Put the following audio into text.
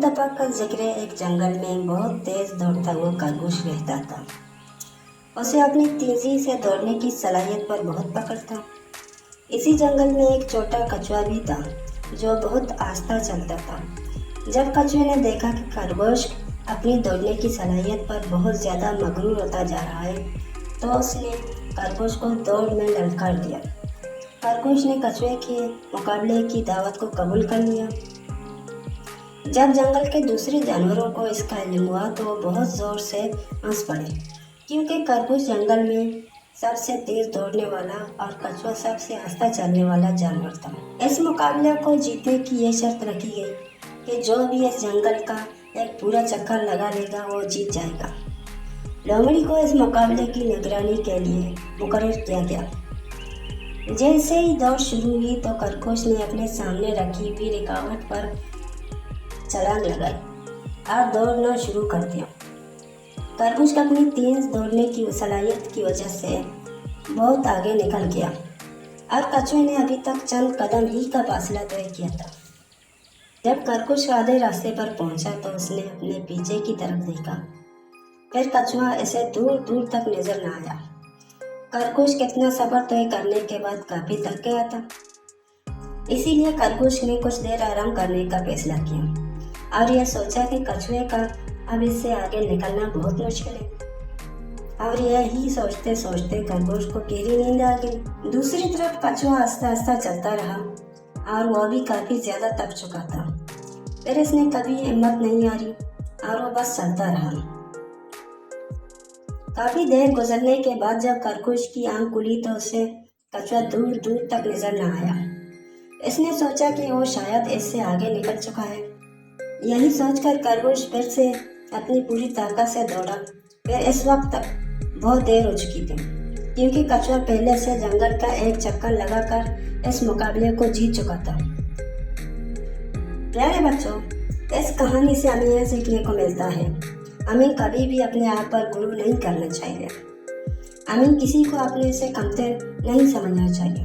दफ़ा का जिक्र है, एक जंगल में बहुत तेज़ दौड़ता हुआ खरगोश रहता था। उसे अपनी तेज़ी से दौड़ने की सलाहियत पर बहुत पकड़ था। इसी जंगल में एक छोटा कछुआ भी था जो बहुत आहिस्ता चलता था। जब कछुए ने देखा कि खरगोश अपनी दौड़ने की सलाहियत पर बहुत ज़्यादा मगरूर होता जा रहा है, तो उसने खरगोश को दौड़ में ललकार दिया। खरगोश ने कछुए के मुकाबले की दावत को कबूल कर लिया। जब जंगल के दूसरे जानवरों को इसका इल्म हुआ तो वो बहुत ज़ोर से हंस पड़े, क्योंकि खरगोश जंगल में सबसे तेज़ दौड़ने वाला और कछुआ सबसे आहिस्ता चलने वाला जानवर था। इस मुकाबले को जीतने की ये शर्त रखी गई कि जो भी इस जंगल का एक पूरा चक्कर लगा लेगा वो जीत जाएगा। लोमड़ी को इस मुकाबले की निगरानी के लिए मुकर्रर किया गया। जैसे ही दौड़ शुरू हुई तो खरगोश ने अपने सामने रखी हुई रुकावट पर छलांग लगाई और दौड़ना शुरू कर दिया। खरगोश अपनी तेज दौड़ने की सलाहियत की वजह से बहुत आगे निकल गया और कछुए ने अभी तक चंद कदम ही का फासला तय किया था। जब खरगोश आधे रास्ते पर पहुंचा तो उसने अपने पीछे की तरफ देखा। फिर कछुआ इसे दूर दूर तक नजर न आया। खरगोश कितना सफर तय करने के बाद काफी थक गया था, इसीलिए खरगोश ने कुछ देर आराम करने का फैसला किया और यह सोचा कि कछुए का अब इससे आगे निकलना बहुत मुश्किल है। और यही सोचते सोचते खरगोश को गहरी नींद आ गई। दूसरी तरफ कछुआ आस्ता आस्ता चलता रहा और वह भी काफी ज्यादा थक चुका था। फिर इसने कभी हिम्मत नहीं हारी और वो बस चलता रहा। काफी देर गुजरने के बाद जब खरगोश की आंख खुली तो उसे कछुआ दूर दूर तक नजर न आया। इसने सोचा कि वो शायद इससे आगे निकल चुका है। यही सोचकर खरगोश फिर से अपनी पूरी ताकत से दौड़ा। फिर इस वक्त तक बहुत देर हो चुकी थी, क्योंकि कछुआ पहले से जंगल का एक चक्कर लगाकर इस मुकाबले को जीत चुका था। प्यारे बच्चों, इस कहानी से हमें यह सीखने को मिलता है, हमें कभी भी अपने आप पर गुरूर नहीं करना चाहिए। हमें किसी को अपने से कमतर नहीं समझना चाहिए।